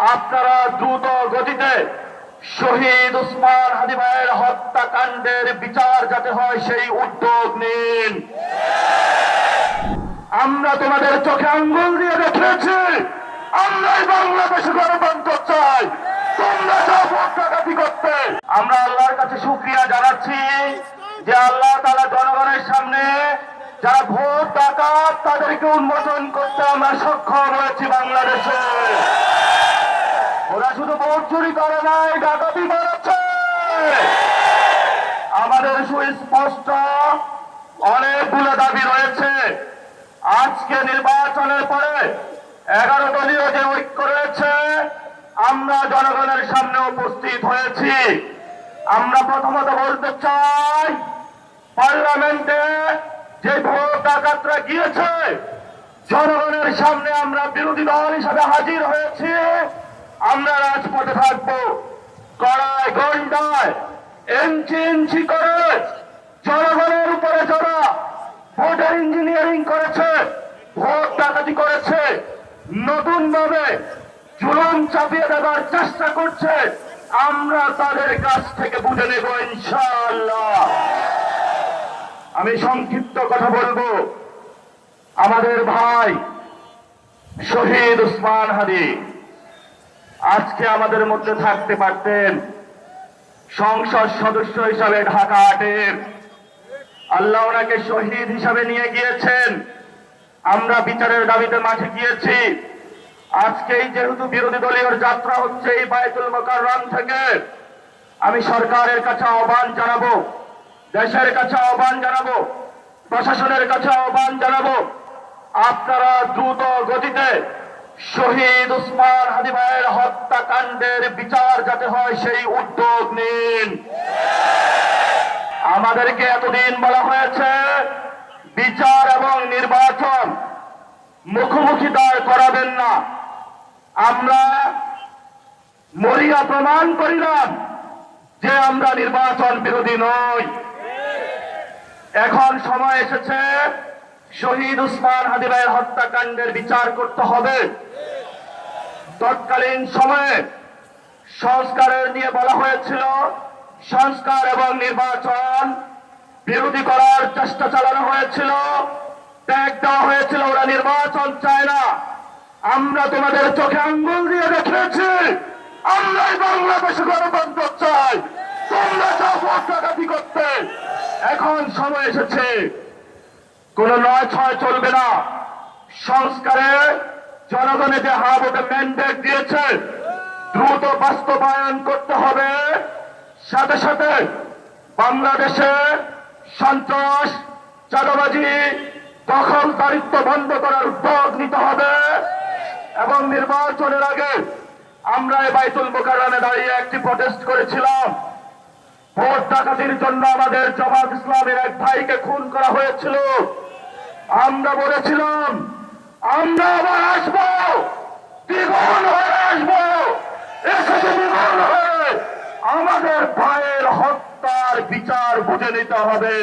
আপনারা দ্রুত গতিতে শহীদ উসমান হাদি ভাইয়ের হত্যাকাণ্ডের বিচার যাতে হয় সেই উদ্যোগ নিন। আমরা তোমাদের চোখে আঙ্গুল দিয়ে দেখিয়েছি আমরাই বাংলাদেশে গণতন্ত্র চাই, তোমরা যাও ভোট ডাকাতি করতে। আমরা আল্লাহর কাছে শুকরিয়া জানাচ্ছি যে আল্লাহ তাআলা জনগণের সামনে যারা ভোট ডাকাত তাদেরকে উন্মোচন করতে আমরা সক্ষম হয়েছি। বাংলাদেশে ওরা শুধু ভোট চুরি করে নাই, ডাকাতি করেছে। আমাদের সুস্পষ্ট অনেকগুলো দাবি রয়েছে। আজকে নির্বাচনের পরে 11 দলীয় যে ঐক্য রয়েছে, আমরা জনগণের সামনে উপস্থিত হয়েছি। আমরা প্রথমত বলতে চাই, পার্লামেন্টে যে ভোট ডাকাতরা গিয়েছে, জনগণের সামনে আমরা বিরোধী দল হিসাবে হাজির হয়েছি। আমরা রাজপথে থাকবো, কড়ায় গন্ডায় ইঞ্চি ইঞ্চি করে জনগণের উপরে যারা ভোটার ইঞ্জিনিয়ারিং করেছে, ভোট ডাকাতি করেছে, নতুন ভাবে জুলুম চাপিয়ে দেওয়ার চেষ্টা করছে, আমরা তাদের কাছ থেকে বুঝে নেব ইনশাআল্লাহ। আমি সংক্ষিপ্ত কথা বলবো। আমাদের ভাই শহীদ উসমান হাদি আজকে আমাদের মধ্যে থাকতে পারতেন, সংসদ সদস্য হিসাবে ঢাকা 8-এর। আল্লাহ ওনাকে শহীদ হিসাবে নিয়ে গিয়েছেন। আমরা বিচারের দাবিতে মাঠে গিয়েছি। আজকেই যেহেতু বিরোধী দলীয় যাত্রা হচ্ছে এই বায়তুল মোকাররম থেকে, আমি সরকারের কাছে আহ্বান জানাবো, দেশের কাছে আহ্বান জানাবো, প্রশাসনের কাছে আহ্বান জানাবো, আপনারা দ্রুত গতিতে শহীদ উসমান হাদি ভাইয়ের হত্যাকাণ্ডের বিচার যাতে হয় সেই উদ্যোগ নিন। আমাদেরকে এতদিন বলা হয়েছে বিচার এবং নির্বাচন মুখোমুখি দাঁড় করাবেন না। আমরা মরিয়া প্রমাণ করিলাম যে আমরা নির্বাচন বিরোধী নই। এখন সময় এসেছে শহীদ উসমান হাদি ভাইয়ের হত্যাকাণ্ডের বিচার করতে হবে। তৎকালীন সময়ে সংস্কারের নিয়ে বলা হয়েছিল, সংস্কার এবং নির্বাচন বিরোধী করার চেষ্টা চালানো হয়েছিল, ট্যাগ দেওয়া হয়েছিল, ওরা নির্বাচন চায় না। আমরা তোমাদের চোখে আঙ্গুল দিয়ে দেখিয়েছি আমরাই বাংলাদেশে গণতন্ত্র চাই, তোমরা যাও ভোট ডাকাতি করতে। এখন সময় এসেছে, কোন 9-6 চলবে না। সংস্কারে জনগণে যে হাতে ম্যান্ডেট দিয়েছে, দ্রুত বাস্তবায়ন করতে হবে। সাথে সাথে বাংলাদেশে সন্ত্রাস, চাঁদাবাজি, দখলদারিত্ব বন্ধ করার উদ্যোগ নিতে হবে। এবং নির্বাচনের আগে আমরা এই বায়তুল মোকাররমে দাঁড়িয়ে একটি প্রটেস্ট করেছিলাম। ভোট ডাকাতির জন্য আমাদের জামাত ইসলামের এক ভাইকে খুন করা হয়েছিল। আমরা বলেছিলাম আমরা আবার আসবো, দ্বিগুণ হয়ে আসবো, এসেছে দ্বিগুণ হয়ে। আমাদের ভাইয়ের হত্যার বিচার বুঝে নিতে হবে।